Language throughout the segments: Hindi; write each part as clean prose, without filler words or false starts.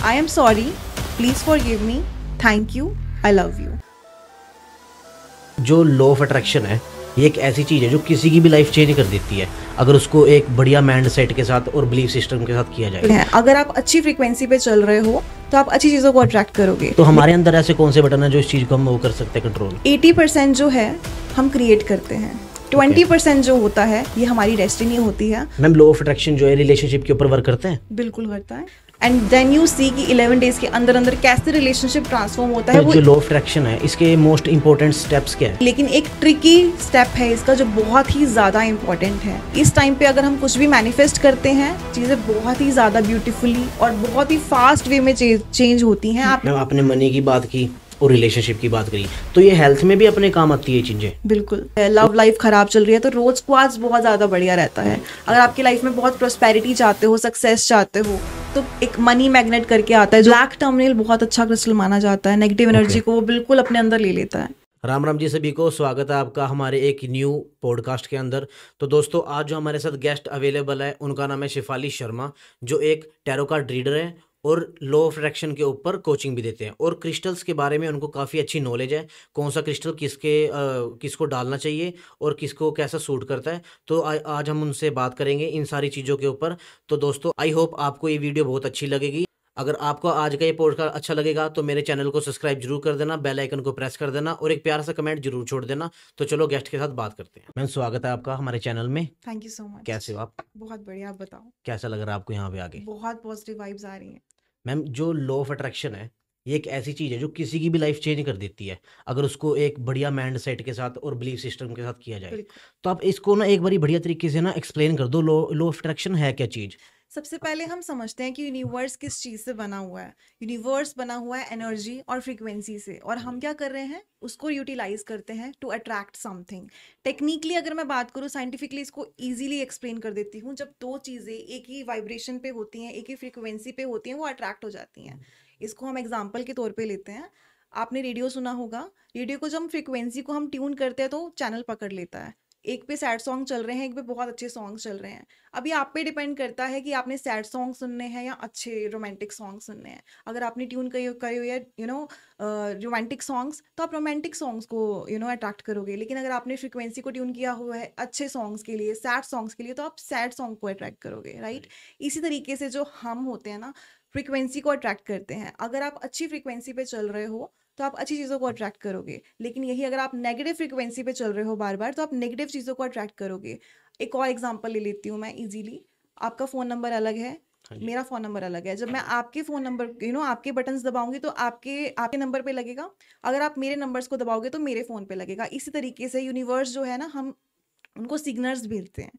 I am sorry. Please forgive me. Thank you. I love you. जो लॉ ऑफ अट्रैक्शन है ये एक ऐसी चीज़ है जो किसी की भी लाइफ चेंज कर देती है अगर उसको एक बढ़िया माइंड सेट के साथ और बिलीफ सिस्टम के साथ किया जाए। अगर आप अच्छी फ्रीक्वेंसी पे चल रहे हो तो आप अच्छी चीज़ों को अट्रैक्ट करोगे। तो हमारे अंदर ऐसे कौन से बटन है जो इस चीज़ को हम वो कर सकते हैं कंट्रोल? 80% जो है हम क्रिएट करते हैं, 20% जो होता है ये हमारी डेस्टिनी होती है। मैम लॉ ऑफ अट्रैक्शन जो है रिलेशनशिप के ऊपर वर्क करते हैं? बिल्कुल करता है। एंड देन यू सी कि 11 डेज के अंदर अंदर कैसे रिलेशनशिप ट्रांसफॉर्म होता है। वो जो लॉ ऑफ अट्रैक्शन है इसके मोस्ट इंपॉर्टेंट स्टेप्स क्या है? लेकिन एक ट्रिकी स्टेप है इसका जो बहुत ही ज़्यादा इंपॉर्टेंट है। इस टाइम पे अगर हम कुछ भी मैनिफेस्ट करते हैं चीज़ें बहुत ही ज़्यादा ब्यूटीफुली और बहुत ही फास्ट वे में चेंज होती हैं। आपने मनी की बात की और रिलेशनशिप की बात करी तो ये हेल्थ में भी अपने काम आती है चीजें। बिल्कुल। लव लाइफ खराब चल रही है तो रोज क्वार्ट्ज बहुत ज़्यादा बढ़िया रहता है। अगर आपकी लाइफ में बहुत प्रोस्पेरिटी चाहते हो, सक्सेस चाहते हो तो एक मनी मैग्नेट करके आता है। ब्लैक टर्मिनल बहुत अच्छा क्रिस्टल माना जाता है, नेगेटिव एनर्जी को वो बिल्कुल अपने अंदर ले लेता है। राम राम जी सभी को, स्वागत है आपका हमारे एक न्यू पॉडकास्ट के अंदर। तो दोस्तों आज जो हमारे साथ गेस्ट अवेलेबल है उनका नाम है शिफाली शर्मा, जो एक टैरो कार्ड रीडर है और लॉ ऑफ अट्रैक्शन के ऊपर कोचिंग भी देते हैं और क्रिस्टल्स के बारे में उनको काफ़ी अच्छी नॉलेज है। कौन सा क्रिस्टल किसको डालना चाहिए और किसको कैसा सूट करता है। तो आज हम उनसे बात करेंगे इन सारी चीज़ों के ऊपर। तो दोस्तों आई होप आपको ये वीडियो बहुत अच्छी लगेगी। अगर आपको आज का ये पॉडकास्ट अच्छा लगेगा तो मेरे चैनल को सब्सक्राइब जरूर कर देना, बेल आइकन को प्रेस कर देना और एक प्यारा सा कमेंट जरूर छोड़ देना। तो चलो गेस्ट के साथ बात करते हैं। मैम स्वागत है आपका हमारे चैनल में। Thank you so much. कैसे हो आप? बहुत बढ़िया। आप बताओ कैसा लग रहा है आपको यहाँ पे आके? बहुत पॉजिटिव वाइब्स आ रही हैं। मैम जो लॉ ऑफ अट्रैक्शन है ये एक ऐसी चीज़ है जो किसी की भी लाइफ चेंज कर देती है अगर उसको एक बढ़िया माइंड सेट के साथ और बिलीफ सिस्टम के साथ किया जाए। तो आप इसको ना एक बारी बढ़िया तरीके से ना एक्सप्लेन कर दो, लॉ ऑफ अट्रैक्शन है क्या चीज़? सबसे पहले हम समझते हैं कि यूनिवर्स किस चीज़ से बना हुआ है। यूनिवर्स बना हुआ है एनर्जी और फ्रीक्वेंसी से, और हम क्या कर रहे हैं उसको यूटिलाइज करते हैं टू अट्रैक्ट समथिंग। टेक्निकली अगर मैं बात करूँ, साइंटिफिकली इसको इजीली एक्सप्लेन कर देती हूँ। जब दो चीज़ें एक ही वाइब्रेशन पे होती हैं, एक ही फ्रीक्वेंसी पे होती हैं, वो अट्रैक्ट हो जाती हैं। इसको हम एग्जाम्पल के तौर पर लेते हैं। आपने रेडियो सुना होगा, रेडियो को जब फ्रीक्वेंसी को हम ट्यून करते हैं तो चैनल पकड़ लेता है। एक पे सैड सॉन्ग चल रहे हैं, एक पे बहुत अच्छे सॉन्ग चल रहे हैं। अभी आप पे डिपेंड करता है कि आपने सैड सॉन्ग सुनने हैं या अच्छे रोमांटिक सॉन्ग सुनने हैं। अगर आपने ट्यून करे हुए रोमांटिक सॉन्ग्स तो आप रोमांटिक सॉन्ग्स को अट्रैक्ट करोगे। लेकिन अगर आपने फ्रीक्वेंसी को ट्यून किया हुआ है अच्छे सॉन्ग्स के लिए, सैड सॉन्ग्स के लिए, तो आप सैड सॉन्ग को अट्रैक्ट करोगे, राइट। इसी तरीके से जो हम होते हैं ना, फ्रीक्वेंसी को अट्रैक्ट करते हैं। अगर आप अच्छी फ्रीक्वेंसी पे चल रहे हो तो आप अच्छी चीज़ों को अट्रैक्ट करोगे। लेकिन यही अगर आप नेगेटिव फ्रीक्वेंसी पे चल रहे हो बार बार तो आप नेगेटिव चीज़ों को अट्रैक्ट करोगे। एक और एग्जांपल ले लेती हूँ मैं इजीली। आपका फ़ोन नंबर अलग है, मेरा फ़ोन नंबर अलग है। जब मैं आपके फ़ोन नंबर आपके बटन्स दबाऊंगी तो आपके नंबर पे लगेगा। अगर आप मेरे नंबर्स को दबाओगे तो मेरे फ़ोन पे लगेगा। इसी तरीके से यूनिवर्स जो है ना, हम उनको सिग्नल्स भेजते हैं।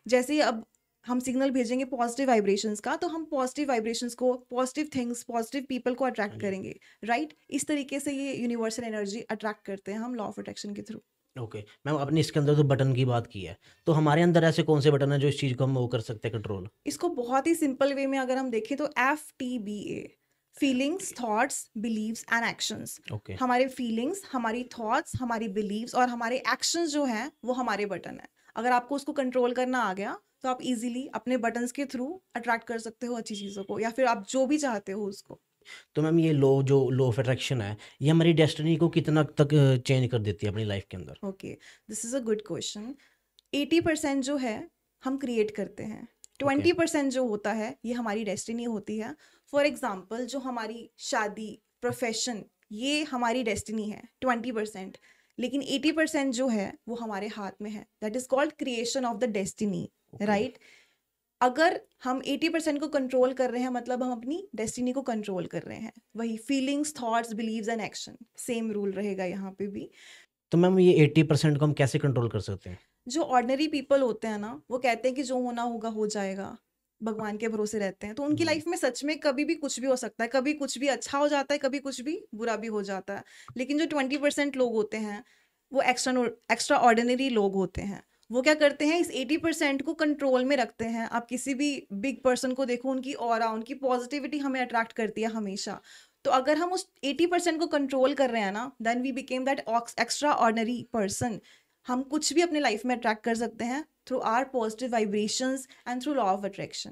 जैसे अब हम सिग्नल भेजेंगे पॉजिटिव वाइब्रेशंस का, तो हम पॉजिटिव वाइब्रेशंस को, पॉजिटिव थिंग्स, पॉजिटिव पीपल को अट्रैक्ट करेंगे, राइट। इस तरीके से ये यूनिवर्सल एनर्जी अट्रैक्ट करते हैं हम लॉ ऑफ अट्रैक्शन के थ्रू। ओके मैम, आपने इसके अंदर तो बटन की बात की है, तो हमारे अंदर ऐसे कौन से बटन है जो इस चीज़ को हम वो कर सकते हैं कंट्रोल? इसको बहुत ही सिंपल वे में अगर हम देखें तो FTBA, feelings, thoughts, beliefs and actions. हमारे फीलिंग्स, हमारी थॉट्स, हमारी बिलीव्स और हमारे एक्शंस जो हैं वो हमारे बटन है। अगर आपको उसको कंट्रोल करना आ गया तो आप इजीली अपने बटन्स के थ्रू अट्रैक्ट कर सकते हो अच्छी चीज़ों को, या फिर आप जो भी चाहते हो उसको। तो मैम ये लॉ ऑफ अट्रैक्शन है ये हमारी डेस्टिनी को कितना तक चेंज कर देती है अपनी लाइफ के अंदर? Okay, this is a good question. 80% जो है हम क्रिएट करते हैं, 20% जो होता है ये हमारी डेस्टिनी होती है। फॉर एग्जाम्पल जो हमारी शादी, प्रोफेशन, ये हमारी डेस्टिनी है 20%। लेकिन 80% जो है वो हमारे हाथ में है। That is called creation of the destiny, right. अगर हम 80% को कंट्रोल कर रहे हैं मतलब हम अपनी डेस्टिनी को कंट्रोल कर रहे हैं। वही feelings, thoughts, beliefs and action, same rule रहेगा यहाँ पे भी। तो मैम ये 80% को हम कैसे कंट्रोल कर सकते हैं? जो ऑर्डिनरी पीपल होते हैं ना, वो कहते हैं कि जो होना होगा हो जाएगा, भगवान के भरोसे रहते हैं। तो उनकी लाइफ में सच में कभी भी कुछ भी हो सकता है। कभी कुछ भी अच्छा हो जाता है, कभी कुछ भी बुरा भी हो जाता है। लेकिन जो 20% लोग होते हैं वो एक्स्ट्रा ऑर्डिनरी लोग होते हैं। वो क्या करते हैं, इस 80% को कंट्रोल में रखते हैं। आप किसी भी बिग पर्सन को देखो, उनकी ऑरा, उनकी पॉजिटिविटी हमें अट्रैक्ट करती है हमेशा। तो अगर हम उस 80% को कंट्रोल कर रहे हैं ना, then we became that extraordinary person. हम कुछ भी अपने लाइफ में अट्रैक्ट कर सकते हैं through our positive vibrations and through law of attraction.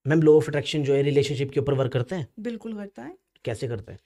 Ma'am law of attraction जो है रिलेशनशिप के ऊपर वर्क करते हैं? बिल्कुल करता है। कैसे करते हैं?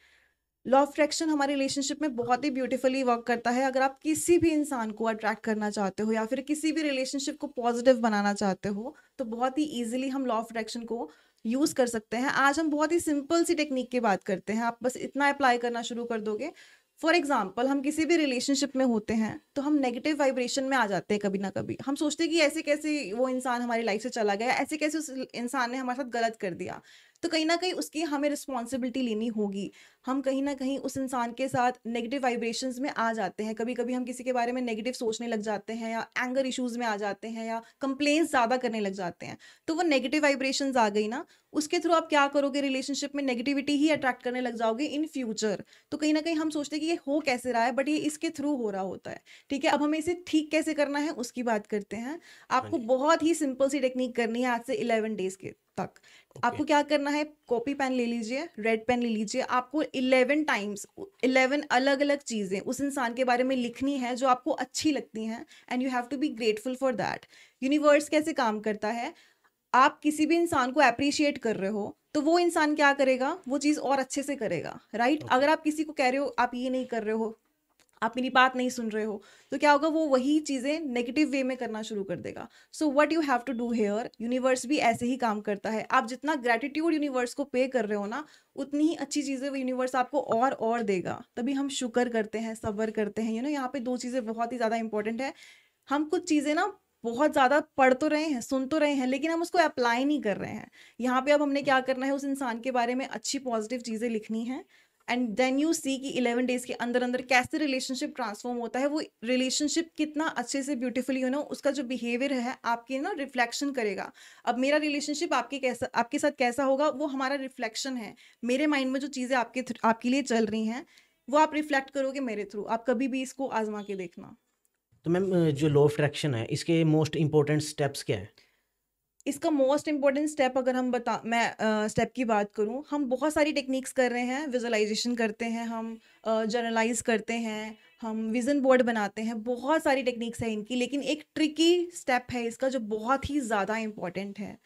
लॉ ऑफ अट्रैक्शन हमारे रिलेशनशिप में बहुत ही ब्यूटीफुली वर्क करता है। अगर आप किसी भी इंसान को अट्रैक्ट करना चाहते हो या फिर किसी भी रिलेशनशिप को पॉजिटिव बनाना चाहते हो, तो बहुत ही इजीली हम लॉ ऑफ अट्रैक्शन को यूज कर सकते हैं। आज हम बहुत ही सिंपल सी टेक्निक की बात करते हैं, आप बस इतना अप्लाई करना शुरू कर दोगे। फॉर एग्जाम्पल, हम किसी भी रिलेशनशिप में होते हैं तो हम नेगेटिव वाइब्रेशन में आ जाते हैं कभी ना कभी। हम सोचते हैं कि ऐसे कैसे वो इंसान हमारी लाइफ से चला गया, ऐसे कैसे उस इंसान ने हमारे साथ गलत कर दिया। तो कहीं ना कहीं उसकी हमें रिस्पॉन्सिबिलिटी लेनी होगी। हम कहीं ना कहीं उस इंसान के साथ नेगेटिव वाइब्रेशंस में आ जाते हैं। कभी कभी हम किसी के बारे में नेगेटिव सोचने लग जाते हैं या एंगर इश्यूज में आ जाते हैं या कंप्लेंट्स ज़्यादा करने लग जाते हैं। तो वो नेगेटिव वाइब्रेशंस आ गई ना, उसके थ्रू आप क्या करोगे, रिलेशनशिप में नेगेटिविटी ही अट्रैक्ट करने लग जाओगे इन फ्यूचर। तो कहीं ना कहीं हम सोचते हैं कि ये हो कैसे रहा है, बट ये इसके थ्रू हो रहा होता है। ठीक है, अब हमें इसे ठीक कैसे करना है उसकी बात करते हैं। हाँ आपको जी। बहुत ही सिंपल सी टेक्निक करनी है आज से 11 डेज के तक। ओके। आपको क्या करना है, कॉपी पेन ले लीजिए, रेड पेन ले लीजिए। आपको 11 टाइम्स 11 अलग अलग चीज़ें उस इंसान के बारे में लिखनी है जो आपको अच्छी लगती हैं, and you have to be grateful for that. Universe कैसे काम करता है, आप किसी भी इंसान को अप्रिशिएट कर रहे हो तो वो इंसान क्या करेगा, वो चीज़ और अच्छे से करेगा, राइट। ओके। अगर आप किसी को कह रहे हो आप ये नहीं कर रहे हो, आप मेरी बात नहीं सुन रहे हो, तो क्या होगा, वो वही चीज़ें नेगेटिव वे में करना शुरू कर देगा। So what you have to do here, universe भी ऐसे ही काम करता है। आप जितना ग्रेटिट्यूड यूनिवर्स को पे कर रहे हो ना, उतनी ही अच्छी चीज़ें वो यूनिवर्स आपको और देगा। तभी हम शुक्र करते हैं, सब्र करते हैं। यहाँ पे दो चीज़ें बहुत ही ज़्यादा इंपॉर्टेंट है। हम कुछ चीज़ें ना बहुत ज़्यादा पढ़ तो रहे हैं, सुन तो रहे हैं, लेकिन हम उसको अप्लाई नहीं कर रहे हैं। यहाँ पे अब हमने क्या करना है, उस इंसान के बारे में अच्छी पॉजिटिव चीज़ें लिखनी है, एंड देन यू सी कि 11 डेज के अंदर अंदर कैसे रिलेशनशिप ट्रांसफॉर्म होता है। वो रिलेशनशिप कितना अच्छे से ब्यूटीफुली उसका जो बिहेवियर है आपके रिफ्लेक्शन करेगा। अब मेरा रिलेशनशिप आपके साथ कैसा होगा, वो हमारा रिफ्लेक्शन है। मेरे माइंड में जो चीज़ें आपके लिए चल रही हैं, वो आप रिफ्लेक्ट करोगे मेरे थ्रू। आप कभी भी इसको आजमा के देखना। तो मैम जो लॉ ऑफ अट्रैक्शन है इसके मोस्ट इंपॉर्टेंट स्टेप्स क्या है? इसका मोस्ट इंपॉर्टेंट स्टेप अगर मैं स्टेप की बात करूं, हम बहुत सारी टेक्निक्स कर रहे हैं। विजुअलाइजेशन करते हैं, हम जर्नलाइज करते हैं, हम विजन बोर्ड बनाते हैं, बहुत सारी टेक्निक्स है इनकी। लेकिन एक ट्रिकी स्टेप है इसका जो बहुत ही ज़्यादा इंपॉर्टेंट है।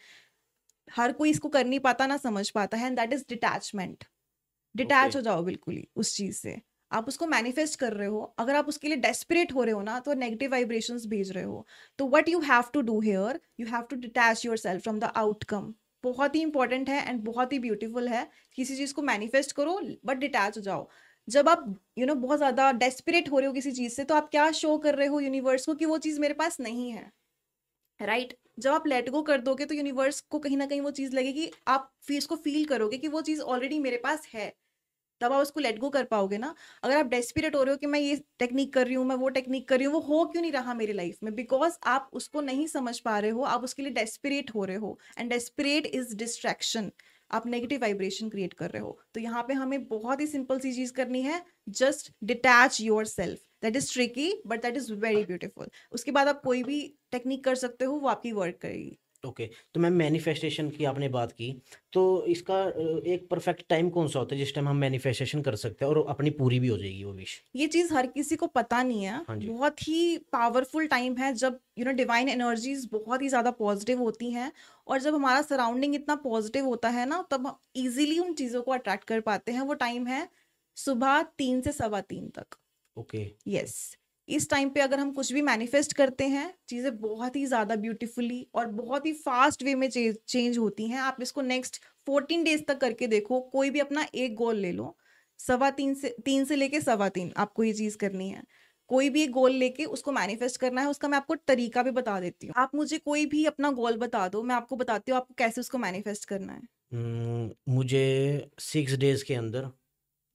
हर कोई इसको कर नहीं पाता, ना समझ पाता है, and that is detachment. Okay. Detach हो जाओ बिल्कुल ही उस चीज़ से। आप उसको मैनिफेस्ट कर रहे हो, अगर आप उसके लिए डेस्परेट हो रहे हो ना, तो नेगेटिव वाइब्रेशंस भेज रहे हो। तो what you have to do here, you have to detach yourself from the outcome. बहुत ही इंपॉर्टेंट है एंड बहुत ही ब्यूटीफुल है। किसी चीज़ को मैनिफेस्ट करो बट डिटैच हो जाओ। जब आप बहुत ज़्यादा डेस्परेट हो रहे हो किसी चीज़ से, तो आप क्या शो कर रहे हो यूनिवर्स को कि वो चीज़ मेरे पास नहीं है, राइट। जब आप लेट गो कर दोगे तो यूनिवर्स को कहीं ना कहीं वो चीज़ लगेगी, आप इसको फील करोगे कि वो चीज़ ऑलरेडी मेरे पास है, तब आप उसको लेट गो कर पाओगे ना। अगर आप डेस्परेट हो रहे हो कि मैं ये टेक्निक कर रही हूँ, मैं वो टेक्निक कर रही हूँ, वो हो क्यों नहीं रहा मेरी लाइफ में, बिकॉज आप उसको नहीं समझ पा रहे हो, आप उसके लिए डेस्परेट हो रहे हो, एंड डेस्परेट इज डिस्ट्रैक्शन। आप नेगेटिव वाइब्रेशन क्रिएट कर रहे हो। तो यहाँ पे हमें बहुत ही सिंपल सी चीज करनी है, just detach your self. That is tricky but that is very beautiful. उसके बाद आप कोई भी टेक्निक कर सकते हो, वो आपकी वर्क करेगी। ओके। तो मैम मैनिफेस्टेशन की आपने बात की, तो इसका एक परफेक्ट टाइम कौन सा होता है जिस टाइम हम मैनिफेस्टेशन कर सकते हैं और अपनी पूरी भी हो जाएगी वो विश? ये चीज हर किसी को पता नहीं है। हाँ जी। बहुत ही पावरफुल टाइम है जब डिवाइन एनर्जीज बहुत ही ज्यादा पॉजिटिव होती हैं, और जब हमारा सराउंडिंग इतना पॉजिटिव होता है ना, तब हम इजीली उन चीजों को अट्रैक्ट कर पाते हैं। वो टाइम है सुबह 3 से 3:15 तक। ओके। यस। इस टाइम पे अगर हम कुछ भी मैनिफेस्ट करते हैं, चीज़ें बहुत ही ज़्यादा ब्यूटीफुली और बहुत ही फास्ट वे में चेंज होती हैं। आप इसको नेक्स्ट 14 डेज तक करके देखो। कोई भी अपना एक गोल ले लो, 3:15 से लेके 3:15 आपको ये चीज़ करनी है। कोई भी एक गोल लेके उसको मैनिफेस्ट करना है। उसका मैं आपको तरीका भी बता देती हूँ। आप मुझे कोई भी अपना गोल बता दो, मैं आपको बताती हूँ आपको कैसे उसको मैनिफेस्ट करना है। मुझे 6 डेज के अंदर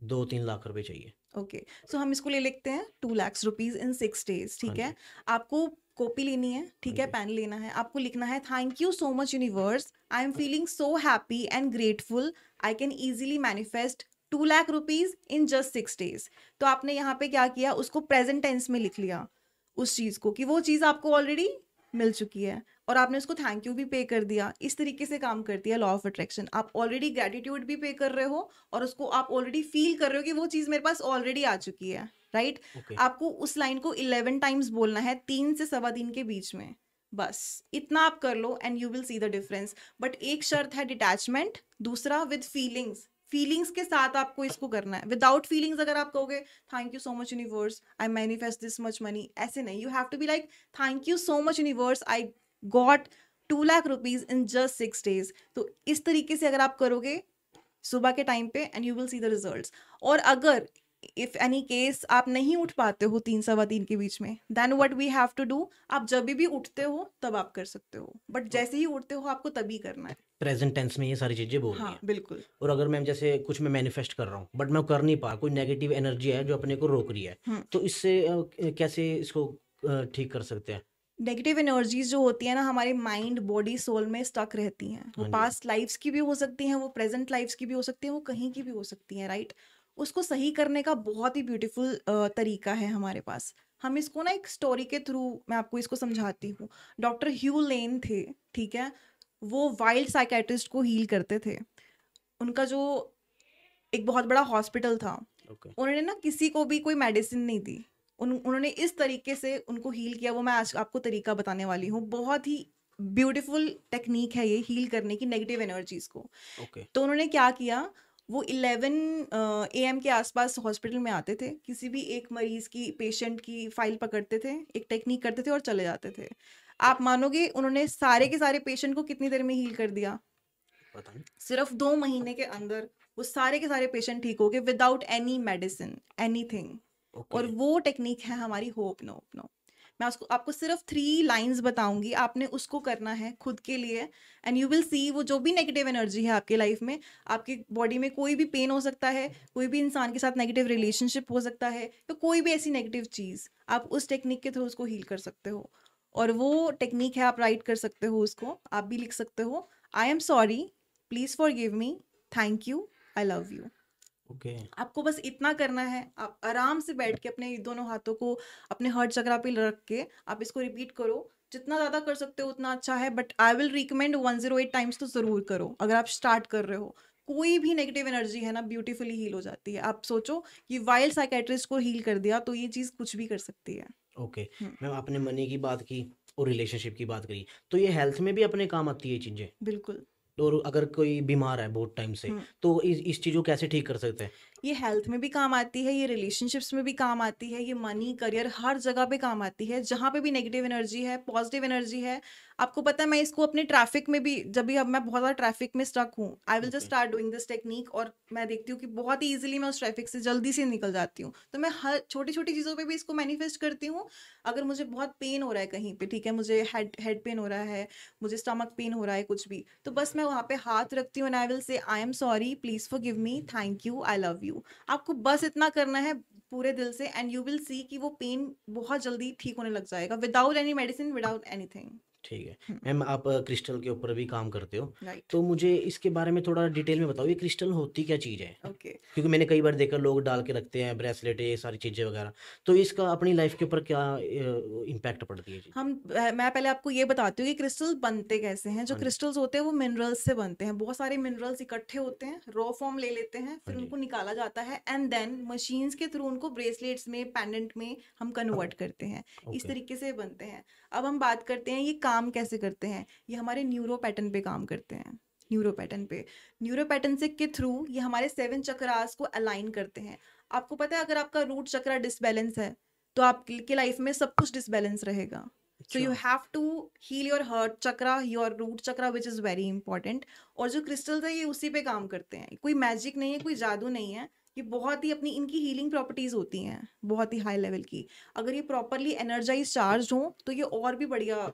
2-3 लाख रुपए चाहिए। ओके, सो हम इसको ले लिखते हैं 2 लाख रुपीज इन 6 डेज। हाँ ठीक है, जी। आपको कॉपी लेनी है, हाँ ठीक है, जी। पेन लेना है। आपको लिखना है, thank you so much universe, I am feeling so happy and grateful, I can easily manifest 2 lakh rupees in just 6 days. तो आपने यहाँ पे क्या किया, उसको प्रेजेंट टेंस में लिख लिया उस चीज़ को, कि वो चीज़ आपको ऑलरेडी मिल चुकी है, और आपने उसको थैंक यू भी पे कर दिया। इस तरीके से काम करती है लॉ ऑफ अट्रैक्शन। आप ऑलरेडी ग्रेटिट्यूड भी पे कर रहे हो, और उसको आप ऑलरेडी फील कर रहे हो कि वो चीज़ मेरे पास ऑलरेडी आ चुकी है, राइट। ओके। आपको उस लाइन को 11 टाइम्स बोलना है, 3 से 3:15 के बीच में। बस इतना आप कर लो and you will see the difference. But एक शर्त है डिटैचमेंट, दूसरा विद फीलिंग्स। फीलिंग्स के साथ आपको इसको करना है। विदाउट फीलिंग्स अगर आप कहोगे thank you so much universe, I manifest this much money, ऐसे नहीं। You have to be like thank you so much universe, I got 2 lakh rupees in just 6 days। तो इस तरीके से अगर आप करोगे सुबह के टाइम पे and you will see the results. और अगर इफ एनी केस आप नहीं उठ पाते हो 3 सवा 3 के बीच में, then what we have to do, आप जब भी उठते हो तब आप कर सकते हो, बट जैसे ही उठते हो आपको तभी करना है। प्रेजेंट टेंस में ये सारी चीजें बोल रही हाँ हैं। बिल्कुल। और अगर मैम जैसे कुछ मैं मैनिफेस्ट कर रहा हूँ बट मैं कर नहीं पा, कोई नेगेटिव एनर्जी है जो अपने को रोक रही है, हम्म। तो इससे कैसे इसको ठीक कर सकते हैं? नेगेटिव एनर्जीज जो होती है ना, हमारे माइंड बॉडी सोल में स्टक रहती हैं। वो हाँ जी। पास्ट लाइफ्स की भी हो सकती हैं, वो प्रेजेंट लाइफ्स की भी हो सकती हैं, वो कहीं की भी हो सकती हैं, राइट। उसको सही करने का बहुत ही ब्यूटीफुल तरीका है हमारे पास। हम इसको ना एक स्टोरी के थ्रू मैं आपको इसको समझाती हूँ। डॉक्टर ह्यू लेन थे, ठीक है, वो वाइल्ड साइकेट्रिस्ट को हील करते थे। उनका जो एक बहुत बड़ा हॉस्पिटल था, ओके। उन्होंने ना किसी को भी कोई मेडिसिन नहीं दी। उन्होंने इस तरीके से उनको हील किया। वो मैं आज आपको तरीका बताने वाली हूँ। बहुत ही ब्यूटीफुल टेक्निक है ये हील करने की नेगेटिव एनर्जीज को। ओके। तो उन्होंने क्या किया, वो 11 AM के आसपास हॉस्पिटल में आते थे, किसी भी एक मरीज की, पेशेंट की फाइल पकड़ते थे, एक टेक्निक करते थे और चले जाते थे। आप मानोगे उन्होंने सारे के सारे पेशेंट को कितनी देर में हील कर दिया? पता नहीं। सिर्फ 2 महीने के अंदर वो सारे के सारे पेशेंट ठीक हो गए without any medicine, anything. Okay. और वो टेक्निक है हमारी होप नो। मैं उसको आपको सिर्फ 3 लाइंस बताऊंगी, आपने उसको करना है खुद के लिए एंड यू विल सी वो जो भी नेगेटिव एनर्जी है आपके लाइफ में, आपकी बॉडी में कोई भी पेन हो सकता है, कोई भी इंसान के साथ नेगेटिव रिलेशनशिप हो सकता है, तो कोई भी ऐसी नेगेटिव चीज़, आप उस टेक्निक के थ्रू उसको हील कर सकते हो। और वो टेक्निक है, आप राइट कर सकते हो उसको, आप भी लिख सकते हो, I am sorry, please forgive me, thank you, I love you. Okay. आपको बस इतना करना है। आप आराम से बैठ के अपने दोनों हाथों को अपने हर्ट चक्रा पे रख के आप इसको रिपीट करो। जितना ज़्यादा कर सकते हो उतना अच्छा है, but I will recommend 108 times तो ज़रूर करो अगर आप स्टार्ट कर रहे हो। कोई भी नेगेटिव एनर्जी है ना, ब्यूटीफुली हील हो जाती है। आप सोचो कि वाइल्ड साइकेट्रिस्ट को हील कर दिया, तो ये चीज़ कुछ भी कर सकती है। ओके। हम्म, मैम आपने मनी की बात की और रिलेशनशिप की बात करी, तो ये हेल्थ में भी अपने काम आती है ये चीजें? बिल्कुल। और अगर कोई बीमार है बहुत टाइम से, हम्म, तो इस चीज को कैसे ठीक कर सकते हैं? ये हेल्थ में भी काम आती है, ये रिलेशनशिप्स में भी काम आती है, ये मनी, करियर, हर जगह पे काम आती है। जहाँ पे भी नेगेटिव एनर्जी है, पॉजिटिव एनर्जी है। आपको पता है, मैं इसको अपने ट्रैफिक में भी, जब भी अब मैं बहुत ज़्यादा ट्रैफिक में स्टक हूँ, I will just okay. Start doing this technique, और मैं देखती हूँ कि बहुत ही ईजिली मैं उस ट्रैफिक से जल्दी से निकल जाती हूँ। तो मैं हर छोटी छोटी चीज़ों पे भी इसको मैनिफेस्ट करती हूँ। अगर मुझे बहुत पेन हो रहा है कहीं पे, ठीक है, मुझे हेड पेन हो रहा है, मुझे स्टमक पेन हो रहा है, कुछ भी, तो बस मैं वहाँ पे हाथ रखती हूँ and I will say I am sorry, please forgive me, thank you, I love you. आपको बस इतना करना है पूरे दिल से एंड यू विल सी कि वो पेन बहुत जल्दी ठीक होने लग जाएगा, without any medicine, without anything. ठीक है। मैम आप क्रिस्टल के ऊपर भी काम करते हो, राइट। तो मुझे इसके बारे में थोड़ा डिटेल में बताओ, ये क्रिस्टल होती क्या चीज़ है? ओके। क्योंकि मैंने कई बार देखा लोग डाल के रखते हैं ब्रेसलेट, ये सारी चीज़ें वगैरह, तो इसका अपनी लाइफ के ऊपर क्या इम्पैक्ट पड़ती है जी? मैं पहले आपको ये बताती हूँ कि क्रिस्टल बनते कैसे हैं। जो हाँ जी। क्रिस्टल्स होते हैं वो मिनरल्स से बनते हैं। बहुत सारे मिनरल्स इकट्ठे होते हैं, रॉ फॉर्म ले लेते हैं, फिर हाँ जी। उनको निकाला जाता है एंड देन मशीन्स के थ्रू उनको ब्रेसलेट्स में, पेंडेंट में हम कन्वर्ट करते हैं। इस ओके। तरीके से बनते हैं। अब हम बात करते हैं ये काम कैसे करते हैं। ये हमारे न्यूरो पैटर्न पे काम करते हैं। न्यूरो पैटर्न से के थ्रू ये हमारे 7 चक्रास को अलाइन करते हैं। आपको पता है, अगर आपका रूट चक्रा डिसबैलेंस है तो आपकी लाइफ में सब कुछ डिसबैलेंस रहेगा। सो यू अच्छा। Have to heal your heart chakra, your root chakra, which is very important. और जो क्रिस्टल्स है ये उसी पे काम करते हैं। कोई मैजिक नहीं है, कोई जादू नहीं है। ये बहुत ही अपनी इनकी हीलिंग प्रॉपर्टीज होती हैं, बहुत ही हाई लेवल की। अगर ये प्रॉपरली एनर्जाइज चार्ज हो तो ये और भी बढ़िया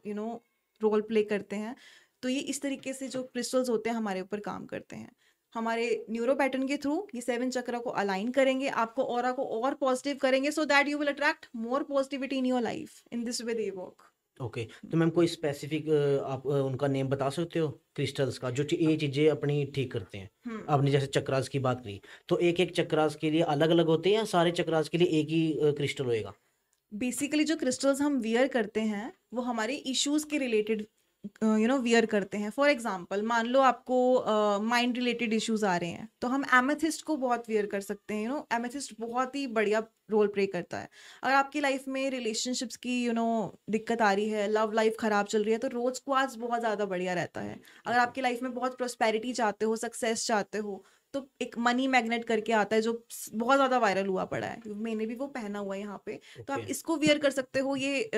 रोल प्ले करते हैं। तो ये इस तरीके से जो क्रिस्टल्स होते हैं हमारे ऊपर काम करते हैं। हमारे न्यूरो पैटर्न के थ्रू ये 7 चक्र को अलाइन करेंगे, आपको ऑरा को और पॉजिटिव करेंगे, सो that you will attract more positivity in your life. In this way they work. Okay. तो मैम कोई स्पेसिफिक आप उनका नेम बता सकते हो क्रिस्टल्स का, जो ये चीज़ें अपनी ठीक करते हैं? आपने जैसे चक्रास की बात करी, तो एक एक चक्रास के लिए अलग अलग होते हैं या सारे चक्रास के लिए एक ही क्रिस्टल होएगा? बेसिकली जो क्रिस्टल्स हम वियर करते हैं वो हमारे इश्यूज के रिलेटेड वियर करते हैं। फॉर एग्जांपल मान लो आपको माइंड रिलेटेड इश्यूज आ रहे हैं, तो हम एमेथिस्ट को बहुत वियर कर सकते हैं। एमेथिस्ट बहुत ही बढ़िया रोल प्ले करता है। अगर आपकी लाइफ में रिलेशनशिप्स की दिक्कत आ रही है, लव लाइफ खराब चल रही है, तो रोज क्वार्ट्ज बहुत ज़्यादा बढ़िया रहता है। अगर आपकी लाइफ में बहुत प्रोस्पेरिटी चाहते हो, सक्सेस चाहते हो, तो एक मनी मैग्नेट करके आता है जो बहुत ज़्यादा वायरल हुआ पड़ा है, मैंने भी वो पहना हुआ है यहाँ पे। तो आप ओके। इसको वियर कर सकते हो। ये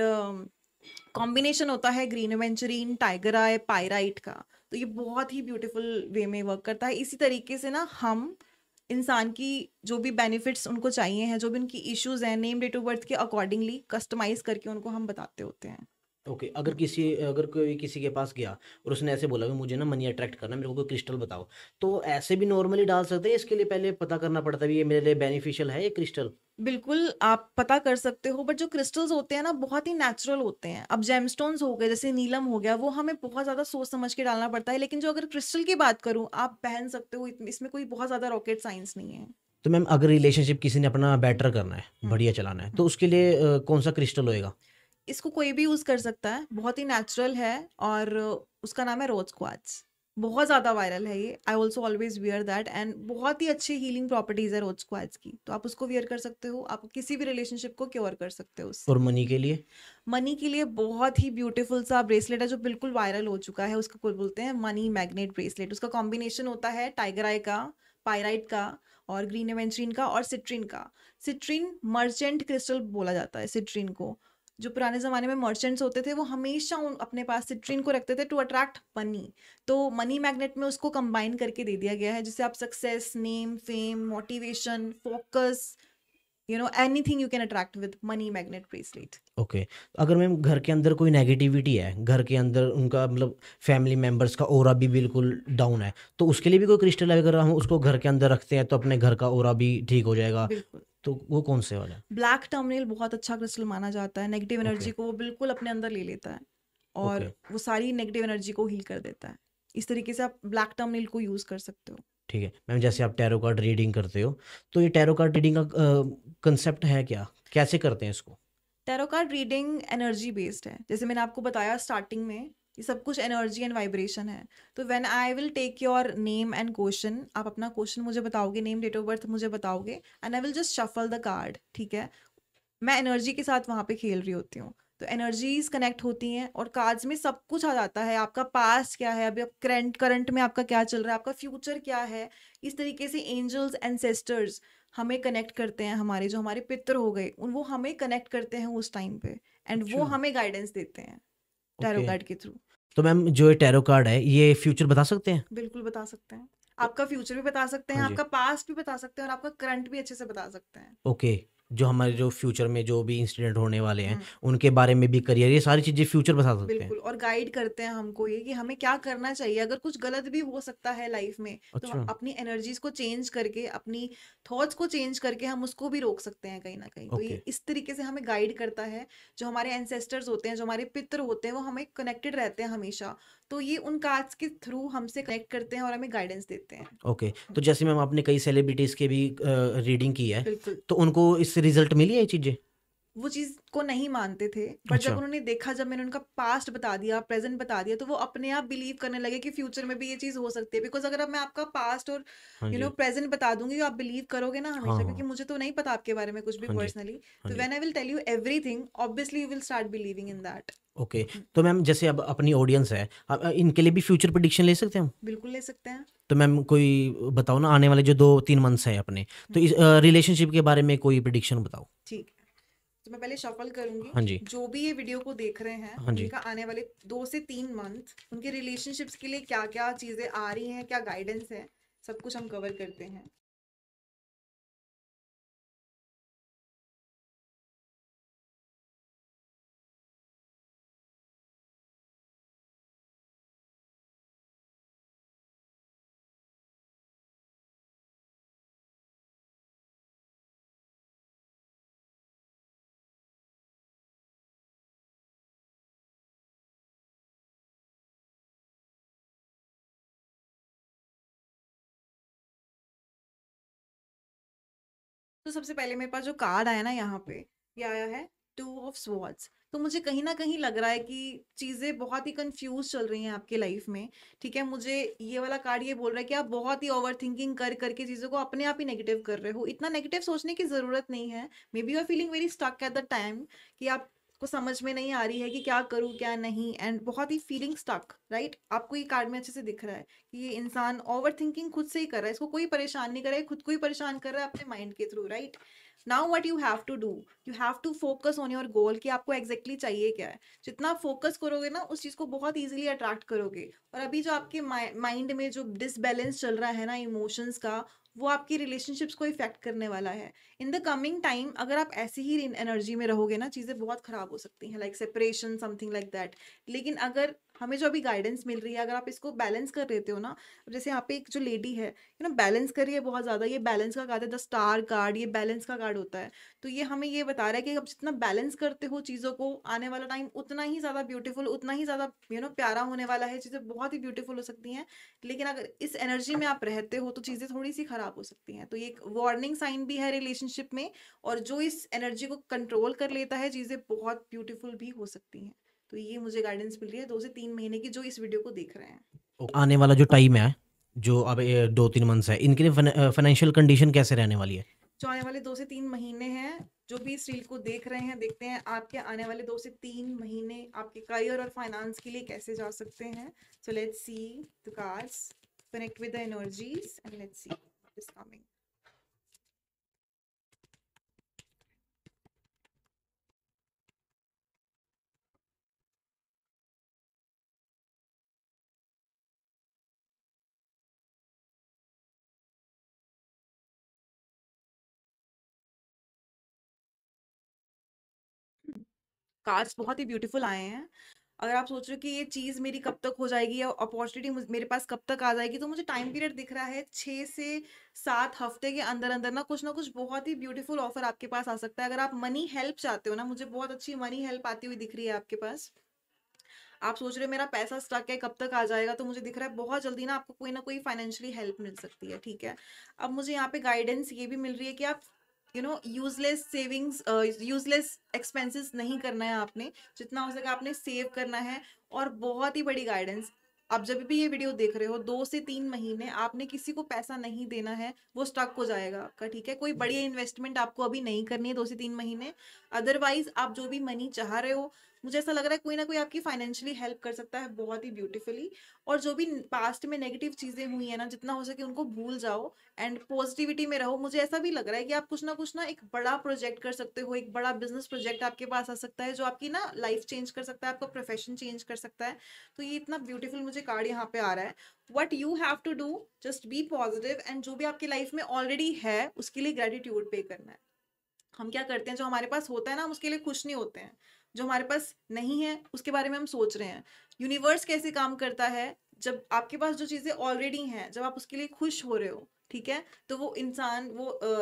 कॉम्बिनेशन होता है ग्रीन एवेंचुरीन, टाइगर आई, पायराइट का। तो ये बहुत ही ब्यूटीफुल वे में वर्क करता है। इसी तरीके से ना हम इंसान की जो भी बेनिफिट्स उनको चाहिए हैं, जो भी उनकी इश्यूज हैं, नेम डेट ऑफ बर्थ के अकॉर्डिंगली कस्टमाइज करके उनको हम बताते होते हैं। ओके, अगर कोई किसी के पास गया और उसने ऐसे बोला कि मुझे ना मनी अट्रैक्ट करना है, मेरे को कोई क्रिस्टल बताओ, तो ऐसे भी नॉर्मली डाल सकते हैं? इसके लिए पहले पता करना पड़ता है भी ये मेरे लिए बेनिफिशियल है ये क्रिस्टल? बिल्कुल आप पता कर सकते हो, बट जो क्रिस्टल्स होते हैं ना बहुत ही नेचुरल होते हैं। अब जेमस्टोन्स हो गए, जैसे नीलम हो गया, वो हमें बहुत ज़्यादा सोच समझ के डालना पड़ता है। लेकिन जो अगर क्रिस्टल की बात करूँ, आप पहन सकते हो, इसमें कोई बहुत ज़्यादा रॉकेट साइंस नहीं है। तो मैम अगर रिलेशनशिप किसी ने अपना बेटर करना है, हम्म बढ़िया चलाना है, तो हम्म। उसके लिए कौन सा क्रिस्टल होएगा? इसको कोई भी यूज कर सकता है, बहुत ही नेचुरल है। और उसका नाम है रोज क्वार्ट्ज। बहुत ज्यादा वायरल है ये। I also always wear that, and बहुत ही अच्छी हीलिंग प्रॉपर्टीज है रोज क्वार्ट्ज की। तो आप उसको वियर कर सकते हो, आप किसी भी रिलेशनशिप को क्योर कर सकते हो उससे। और मनी के लिए? मनी के लिए बहुत ही ब्यूटीफुल सा ब्रेसलेट है जो बिल्कुल वायरल हो चुका है, उसका कोई बोलते हैं मनी मैग्नेट ब्रेसलेट। उसका कॉम्बिनेशन होता है टाइगर आई का, पायराइट का, और ग्रीन एवेंचुरीन का, और सिट्रिन का। सिट्रिन मर्चेंट क्रिस्टल बोला जाता है सिट्रिन को। जो पुराने ज़माने में मर्चेंट्स होते थे, वो हमेशा अपने पास सिट्रिन को रखते थे टू अट्रैक्ट मनी। तो मनी मैग्नेट में उसको कंबाइन करके दे दिया गया है, जिससे आप success, name, fame, motivation, focus, anything you can attract with money magnet bracelet. Okay. अगर मैम घर के अंदर कोई नेगेटिविटी है, घर के अंदर उनका मतलब फैमिली मेंबर्स का ऑरा भी बिल्कुल डाउन है, तो उसके लिए भी कोई क्रिस्टल है? अगर हम उसको घर के अंदर रखते हैं तो अपने घर का ऑरा भी ठीक हो जाएगा, बिल्कुल। तो वो कौन से वाला है? ब्लैक टर्मिनल बहुत अच्छा क्रिस्टल माना जाता है। Negative okay. एनर्जी को वो बिल्कुल अपने अंदर ले लेता है, ओके। और वो सारी नेगेटिव एनर्जी को हील कर देता है। इस तरीके से आप ब्लैक टर्मिनल को यूज कर सकते हो। ठीक है मैम, जैसे आप टैरो कार्ड रीडिंग करते हो, तो ये टैरो कार्ड रीडिंग का कंसेप्ट है क्या, कैसे करते हैं इसको? Tarot card reading energy based है, जैसे मैंने आपको बताया स्टार्टिंग में। ये सब कुछ एनर्जी एंड वाइब्रेशन है। तो when I will take your name and question, आप अपना क्वेश्चन मुझे बताओगे, नेम, डेट ऑफ बर्थ मुझे बताओगे, and I will just shuffle the card. ठीक है, मैं एनर्जी के साथ वहां पे खेल रही होती हूँ। तो एनर्जीज कनेक्ट होती हैं, और कार्ड्स में सब कुछ आ जाता है। आपका पास्ट क्या है, अभी आप करंट करंट में आपका क्या चल रहा है, आपका फ्यूचर क्या है। इस तरीके से एंजल्स, एंसेस्टर्स हमें कनेक्ट करते हैं। हमारे जो हमारे पितर हो गए, उन वो हमें कनेक्ट करते हैं उस टाइम पे, एंड वो अच्छा। हमें गाइडेंस देते हैं टैरो ओके। कार्ड के थ्रू। तो मैम जो ये टैरो कार्ड है, ये फ्यूचर बता सकते हैं? बिल्कुल बता सकते हैं। तो आपका फ्यूचर भी बता सकते हैं, हाँ जी। आपका पास्ट भी बता सकते हैं, और आपका करंट भी अच्छे से बता सकते हैं। ओके। जो हमारे जो फ्यूचर में जो भी इंसिडेंट होने वाले हैं, हम्म। उनके बारे में भी, करियर, ये सारी चीज़ें फ्यूचर बता सकते हैं? बिल्कुल, और गाइड करते हैं हमको ये कि हमें क्या करना चाहिए। अगर कुछ गलत भी हो सकता है लाइफ में, तो अच्छा। अपनी एनर्जीज को चेंज करके, अपनी थॉट्स को चेंज करके हम उसको भी रोक सकते हैं कहीं ना कहीं। तो ये ओके। इस तरीके से हमें गाइड करता है। जो हमारे एंसेस्टर्स होते हैं, जो हमारे पितर होते हैं, वो हमें कनेक्टेड रहते हैं हमेशा। तो ये उन कार्ड्स के थ्रू हमसे कनेक्ट करते हैं और हमें गाइडेंस देते हैं। ओके। तो जैसे मैम आपने कई सेलिब्रिटीज़ के भी रीडिंग की है, बिल्कुल। तो उनको इससे रिजल्ट मिली है ये चीज़ें? वो चीज़ को नहीं मानते थे, बट जब अच्छा। उन्होंने देखा, जब मैंने उनका पास्ट बता दिया, प्रेजेंट बता दिया, तो वो अपने आप बिलीव करने लगे कि फ्यूचर में भी ये चीज़ हो सकती है। बिकॉज अगर अब मैं आपका पास्ट और हाँ जी। प्रेजेंट बता दूंगी, तो आप बिलीव करोगे ना हाँ, हमेशा, क्योंकि हाँ। मुझे तो नहीं पता आपके बारे में कुछ भी हाँ जी। पर्सनली। हाँ तो जी। When I will tell you everything, obviously you will start believing in that. Okay. तो मैम जैसे अब अपनी ऑडियंस है, इनके लिए भी फ्यूचर प्रिडिक्शन ले सकते हैं हम? बिल्कुल ले सकते हैं। तो मैम कोई बताओ ना, आने वाले जो 2-3 मंथ्स है अपने, तो हम्म, इस रिलेशनशिप के बारे में कोई प्रिडिक्शन बताओ। ठीक है। तो मैं पहले शफल करूंगी। हाँ जी। जो भी ये वीडियो को देख रहे हैं, हाँ जी। उनका आने वाले 2 से 3 मंथ, उनके रिलेशनशिप्स के लिए क्या क्या चीज़ें आ रही हैं, क्या गाइडेंस है, सब कुछ हम कवर करते हैं। तो सबसे पहले मेरे पास जो कार्ड आया ना यहाँ पे, ये आया है 2 ऑफ स्वॉर्ड्स। तो मुझे कहीं ना कहीं लग रहा है कि चीज़ें बहुत ही कंफ्यूज चल रही हैं आपके लाइफ में। ठीक है, मुझे ये वाला कार्ड ये बोल रहा है कि आप बहुत ही ओवर थिंकिंग कर करके चीज़ों को अपने आप ही नेगेटिव कर रहे हो। इतना नेगेटिव सोचने की ज़रूरत नहीं है। Maybe you are feeling very stuck at the time, कि आपको समझ में नहीं आ रही है कि क्या करूँ क्या नहीं, एंड बहुत ही फीलिंग स्टक, राइट। आपको ये कार्ड में अच्छे से दिख रहा है कि ये इंसान ओवर थिंकिंग खुद से ही कर रहा है, इसको कोई परेशान नहीं कर रहा है, खुद को ही परेशान कर रहा है अपने माइंड के through, right. Now what you have to do, you have to focus on your goal, कि आपको एग्जैक्टली चाहिए क्या है। जितना फोकस करोगे ना, उस चीज को बहुत इजीली अट्रैक्ट करोगे। और अभी जो आपके माइंड में जो डिसबैलेंस चल रहा है ना इमोशंस का, वो आपकी रिलेशनशिप्स को इफेक्ट करने वाला है। इन द कमिंग टाइम अगर आप ऐसी ही एनर्जी में रहोगे ना, चीजें बहुत खराब हो सकती हैं, like separation, something like that. लेकिन अगर हमें जो अभी गाइडेंस मिल रही है, अगर आप इसको बैलेंस कर लेते हो ना, जैसे यहाँ पे एक जो लेडी है बैलेंस कर रही है बहुत ज्यादा, ये बैलेंस का कार्ड है, द स्टार कार्ड, ये बैलेंस का कार्ड होता है। तो ये हमें ये बता रहा है कि आप जितना बैलेंस करते हो चीज़ों को, आने वाला टाइम उतना ही ज़्यादा ब्यूटीफुल, उतना ही ज़्यादा प्यारा होने वाला है। चीज़ें बहुत ही ब्यूटीफुल हो सकती हैं। लेकिन अगर इस एनर्जी में आप रहते हो तो चीज़ें थोड़ी सी खराब हो सकती हैं। तो ये एक वार्निंग साइन भी है रिलेशनशिप में। और जो इस एनर्जी को कंट्रोल कर लेता है, चीज़ें बहुत ब्यूटीफुल भी हो सकती हैं। तो ये मुझे गाइडेंस मिल रही है 2 से 3 महीने की, जो इस वीडियो को देख रहे हैं। आने वाला जो टाइम है, जो अब 2-3 मंथ्स है, इनके लिए फाइनेंशियल कंडीशन कैसे रहने वाली है? जो आने वाले 2 से 3 महीने हैं, जो भी इस रील को देख रहे हैं, देखते हैं आपके आने वाले 2 से 3 महीने आपके करियर और फाइनेंस के लिए कैसे जा सकते हैं। So let's see the cards, connect with the energies and let's see what is coming. Cards बहुत ही ब्यूटीफुल आए हैं। अगर आप सोच रहे हो कि ये चीज़ मेरी कब तक हो जाएगी या अपॉर्चुनिटी मेरे पास कब तक आ जाएगी, तो मुझे टाइम पीरियड दिख रहा है 6 से 7 हफ्ते के अंदर अंदर ना कुछ बहुत ही ब्यूटीफुल ऑफर आपके पास आ सकता है। अगर आप मनी हेल्प चाहते हो ना, मुझे बहुत अच्छी मनी हेल्प आती हुई दिख रही है आपके पास। आप सोच रहे हो मेरा पैसा स्टक है, कब तक आ जाएगा, तो मुझे दिख रहा है बहुत जल्दी ना कोई फाइनेंशियली हेल्प मिल सकती है। ठीक है, अब मुझे यहाँ पे गाइडेंस ये भी मिल रही है कि आप यूजलेस सेविंग्स, यूजलेस एक्सपेंसेस नहीं करना है आपने। जितना हो सके आपने सेव करना है। और बहुत ही बड़ी गाइडेंस, आप जब भी ये वीडियो देख रहे हो, 2 से 3 महीने आपने किसी को पैसा नहीं देना है, वो स्टक हो जाएगा आपका। ठीक है, कोई बड़ी इन्वेस्टमेंट आपको अभी नहीं करनी है 2 से 3 महीने। अदरवाइज आप जो भी मनी चाह रहे हो, मुझे ऐसा लग रहा है कोई ना कोई आपकी फाइनेंशियली हेल्प कर सकता है बहुत ही ब्यूटीफुली। और जो भी पास्ट में नेगेटिव चीजें हुई है ना, जितना हो सके उनको भूल जाओ एंड पॉजिटिविटी में रहो। मुझे ऐसा भी लग रहा है कि आप कुछ ना एक बड़ा प्रोजेक्ट कर सकते हो, एक बड़ा बिजनेस प्रोजेक्ट आपके पास आ सकता है, जो आपकी ना लाइफ चेंज कर सकता है, आपका प्रोफेशन चेंज कर सकता है। तो ये इतना ब्यूटीफुल मुझे कार्ड यहाँ पे आ रहा है। What you have to do, just be positive, and जो भी आपकी लाइफ में ऑलरेडी है उसके लिए ग्रेटिट्यूड पे करना है। हम क्या करते हैं, जो हमारे पास होता है ना, हम उसके लिए खुश नहीं होते हैं। जो हमारे पास नहीं है उसके बारे में हम सोच रहे हैं। यूनिवर्स कैसे काम करता है, जब आपके पास जो चीजें ऑलरेडी हैं, जब आप उसके लिए खुश हो रहे हो, ठीक है, तो वो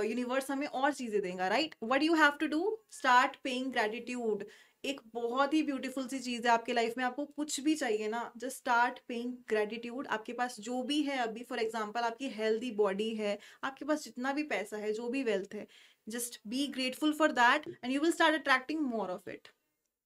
यूनिवर्स हमें और चीजें देगा, right. What you have to do, start paying gratitude. एक बहुत ही ब्यूटीफुल सी चीज है आपके लाइफ में। आपको कुछ भी चाहिए ना, जस्ट स्टार्ट पेइंग ग्रेटिट्यूड। आपके पास जो भी है अभी, फॉर एग्जांपल आपकी हेल्दी बॉडी है, आपके पास जितना भी पैसा है, जो भी वेल्थ है, just be grateful for that and you will start attracting more of it.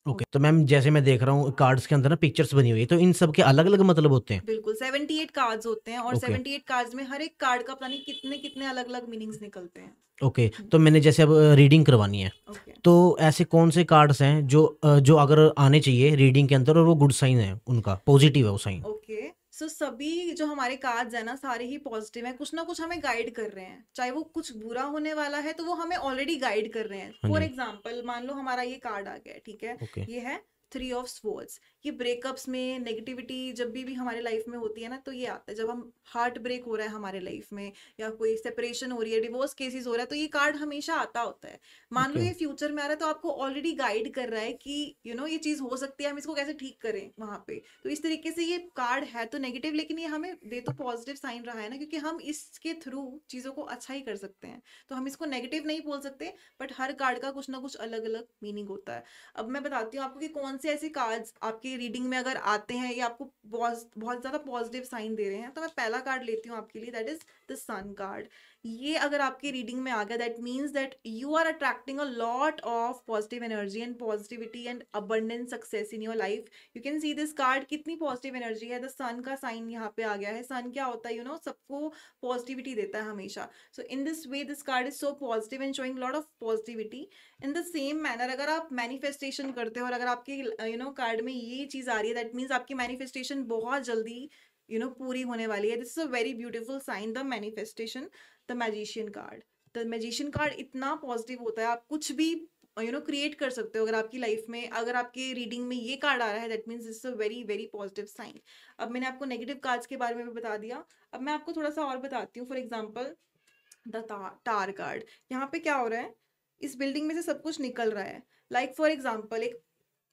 Okay, तो मैम जैसे मैं देख रहा हूँ कार्ड्स के अंदर ना पिक्चर्स बनी हुई है, तो इन सब के अलग अलग मतलब होते हैं? बिल्कुल 78 कार्ड्स होते हैं, और ओके 78 कार्ड्स में हर एक कार्ड का पता नहीं कितने कितने अलग अलग मीनिंग्स निकलते हैं। ओके, तो मैंने जैसे अब रीडिंग करवानी है, ओके तो ऐसे कौन से कार्ड्स हैं जो अगर आने चाहिए रीडिंग के अंदर और वो गुड साइन है, उनका पॉजिटिव है वो साइन? ओके, सो सभी जो हमारे कार्ड्स है ना, सारे ही पॉजिटिव हैं, कुछ ना कुछ हमें गाइड कर रहे हैं। चाहे वो कुछ बुरा होने वाला है तो वो हमें ऑलरेडी गाइड कर रहे हैं। हाँ फॉर जी। एग्जाम्पल मान लो हमारा ये कार्ड आ गया है, ठीक है, ओके। ये है 3 ऑफ स्वॉर्ड्स। ये ब्रेकअप्स में नेगेटिविटी जब भी हमारे लाइफ में होती है ना, तो ये आता है। जब हम हार्ट ब्रेक हो रहा है हमारे लाइफ में, या कोई सेपरेशन हो रही है, डिवोर्स केसेस हो रहा है, तो ये कार्ड हमेशा आता होता है। मान लो ओके। ये फ्यूचर में आ रहा है, तो आपको ऑलरेडी गाइड कर रहा है कि ये चीज हो सकती है, हम इसको कैसे ठीक करें वहां पे। तो इस तरीके से ये कार्ड है तो नेगेटिव, लेकिन ये हमें दे तो पॉजिटिव साइन रहा है ना, क्योंकि हम इसके थ्रू चीजों को अच्छा ही कर सकते हैं। तो हम इसको नेगेटिव नहीं बोल सकते, बट हर कार्ड का कुछ ना कुछ अलग अलग मीनिंग होता है। अब मैं बताती हूँ आपको कि कौन से ऐसे कार्ड्स आपकी रीडिंग में अगर आते हैं या आपको बहुत बहुत ज्यादा पॉजिटिव साइन दे रहे हैं। तो मैं पहला कार्ड लेती हूँ आपके लिए, that is the sun card. ये अगर आपकी रीडिंग में आ गया, that means that you are attracting a lot of positive energy and positivity and abundance success in your life. You can see this card, कितनी पॉजिटिव एनर्जी है। द सन का साइन यहाँ पे आ गया है। सन क्या होता है, सबको पॉजिटिविटी देता है हमेशा। So in this way this card is so positive and showing lot of positivity. In the same manner अगर आप मैनिफेस्टेशन करते हो और अगर आपके कार्ड में ये चीज आ रही है, दैट मीन्स आपकी मैनिफेस्टेशन बहुत जल्दी पूरी होने वाली है। This is a very beautiful sign, the manifestation. The magician card, the magician card इतना पॉजिटिव होता है, आप कुछ भी क्रिएट कर सकते हो अगर आपकी लाइफ में, अगर आपके रीडिंग में ये कार्ड आ रहा है, that means it's a very very positive sign. अब मैंने आपको नेगेटिव कार्ड्स के बारे में भी बता दिया, अब मैं आपको थोड़ा सा और बताती हूँ। For example the tar card, यहाँ पे क्या हो रहा है, इस बिल्डिंग में से सब कुछ निकल रहा है। लाइक फॉर एग्जाम्पल एक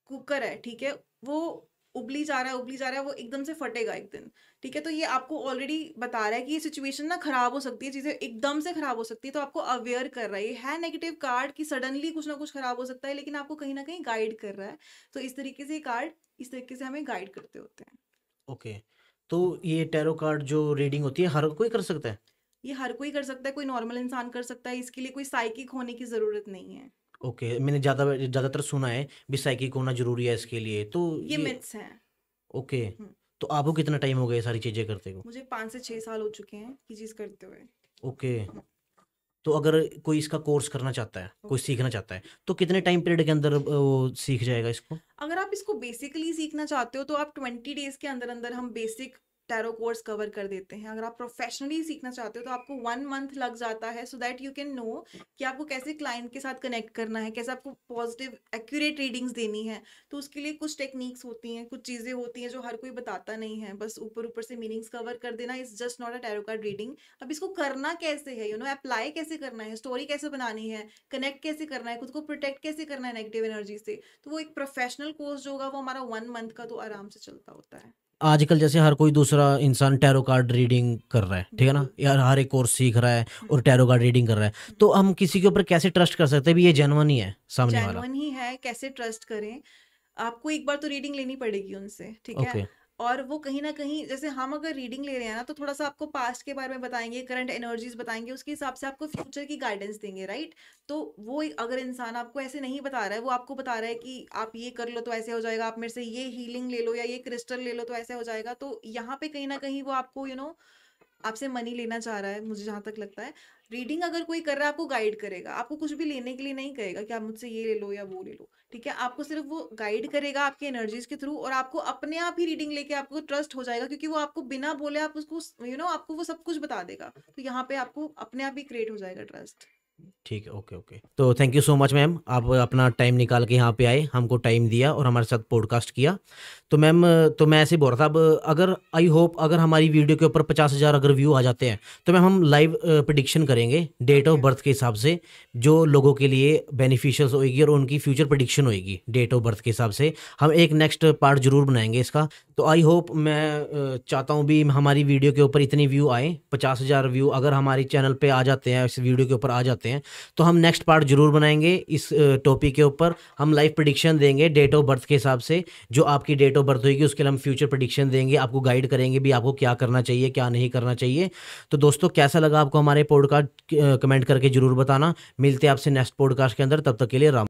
कुकर है, ठीक है, वो उबली जा रहा है उबली जा रहा है, वो एकदम से फटेगा एक दिन, ठीक है। तो ये आपको ऑलरेडी बता रहा है कि ये सिचुएशन ना खराब हो सकती है, चीजें एकदम से खराब हो सकती है, तो आपको अवेयर कर रहा है। ये है नेगेटिव कार्ड कि सडनली कुछ ना कुछ खराब हो सकता है, लेकिन आपको कहीं ना कहीं गाइड कर रहा है। तो इस तरीके से कार्ड इस तरीके से हमें गाइड करते होते हैं। ओके, तो ये टैरो कार्ड जो रीडिंग होती है हर कोई कर सकता है? ये हर कोई कर सकता है, कोई नॉर्मल इंसान कर सकता है, इसके लिए कोई साइकिक होने की जरूरत नहीं है। ओके, मैंने ज़्यादातर सुना है भी साइकिक होना जरूरी है इसके लिए, तो ये ये मिथ्स हैं। ओके। हम्म, तो आपको कितना टाइम हो गया ये सारी चीज़ें करते को? मुझे 5 से 6 साल हो चुके हैं ये चीज करते हुए। ओके, तो अगर कोई इसका कोर्स करना चाहता है, कोई ओके, सीखना चाहता है, तो कितने टाइम पीरियड के अंदर वो सीख जाएगा इसको? अगर आप इसको बेसिकली सीखना चाहते हो तो आप 20 डेज के अंदर अंदर हम बेसिक टैरो कोर्स कवर कर देते हैं। अगर आप प्रोफेशनली सीखना चाहते हो तो आपको 1 मंथ लग जाता है, so that you can know कि आपको कैसे क्लाइंट के साथ कनेक्ट करना है, कैसे आपको पॉजिटिव एक्यूरेट रीडिंग्स देनी है। तो उसके लिए कुछ टेक्निक्स होती हैं, कुछ चीज़ें होती हैं जो हर कोई बताता नहीं है। बस ऊपर ऊपर से मीनिंग्स कवर कर देना is just not a tarot card reading. अब इसको करना कैसे है, अप्लाई कैसे करना है, स्टोरी कैसे बनानी है, कनेक्ट कैसे करना है, खुद को प्रोटेक्ट कैसे करना है नेगेटिव एनर्जी से, तो वो एक प्रोफेशनल कोर्स जो होगा वो हमारा 1 मंथ का तो आराम से चलता होता है। आजकल जैसे हर कोई दूसरा इंसान टैरो कार्ड रीडिंग कर रहा है, ठीक है ना, बिल्कुल। यार हर एक कोर्स सीख रहा है हम्म, और टैरो कार्ड रीडिंग कर रहा है, हम्म। तो हम किसी के ऊपर कैसे ट्रस्ट कर सकते हैं भी ये जेन्युइन ही है सामने वाला? जेन्युइन ही है, कैसे ट्रस्ट करें? आपको एक बार तो रीडिंग लेनी पड़ेगी उनसे, ठीक है। ओके। और वो कहीं ना कहीं, जैसे हम अगर रीडिंग ले रहे हैं ना, तो थोड़ा सा आपको पास्ट के बारे में बताएंगे, करंट एनर्जीज बताएंगे, उसके हिसाब से आपको फ्यूचर की गाइडेंस देंगे, राइट। तो वो अगर इंसान आपको ऐसे नहीं बता रहा है, वो आपको बता रहा है कि आप ये कर लो तो ऐसे हो जाएगा, आप मेरे से ये हीलिंग ले लो या ये क्रिस्टल ले लो तो ऐसे हो जाएगा, तो यहाँ पे कहीं ना कहीं वो आपको आपसे मनी लेना चाह रहा है, मुझे जहां तक लगता है। रीडिंग अगर कोई कर रहा है, आपको गाइड करेगा, आपको कुछ भी लेने के लिए नहीं कहेगा कि आप मुझसे ये ले लो या वो ले लो, ठीक है। आपको सिर्फ वो गाइड करेगा आपके एनर्जीज के थ्रू, और आपको अपने आप ही रीडिंग लेके आपको ट्रस्ट हो जाएगा, क्योंकि वो आपको बिना बोले आप उसको आपको वो सब कुछ बता देगा। तो यहाँ पे आपको अपने आप ही क्रिएट हो जाएगा ट्रस्ट। ठीक है, ओके ओके। तो thank you so much ma'am, आप अपना टाइम निकाल के यहाँ पे आए, हमको टाइम दिया और हमारे साथ पॉडकास्ट किया। तो मैम, तो मैं ऐसे ही बोल रहा था, अब अगर आई होप अगर हमारी वीडियो के ऊपर 50,000 अगर व्यू आ जाते हैं, तो मैम हम लाइव प्रिडिक्शन करेंगे डेट ऑफ ओके, बर्थ के हिसाब से, जो लोगों के लिए बेनिफिशियल होएगी और उनकी फ्यूचर प्रिडिक्शन होएगी डेट ऑफ बर्थ के हिसाब से। हम एक नेक्स्ट पार्ट जरूर बनाएंगे इसका। तो आई होप, मैं चाहता हूँ भी हमारी वीडियो के ऊपर इतनी व्यू आए, 50,000 व्यू अगर हमारी चैनल पे आ जाते हैं, इस वीडियो के ऊपर आ जाते हैं, तो हम नेक्स्ट पार्ट जरूर बनाएंगे इस टॉपिक के ऊपर। हम लाइव प्रेडिक्शन देंगे डेट ऑफ बर्थ के हिसाब से, जो आपकी डेट ऑफ बर्थ होगी उसके लिए हम फ्यूचर प्रेडिक्शन देंगे, आपको गाइड करेंगे भी आपको क्या करना चाहिए क्या नहीं करना चाहिए। तो दोस्तों, कैसा लगा आपको हमारे पॉडकास्ट, कमेंट करके जरूर बताना। मिलते हैं आपसे नेक्स्ट पॉडकास्ट के अंदर, तब तक के लिए राम।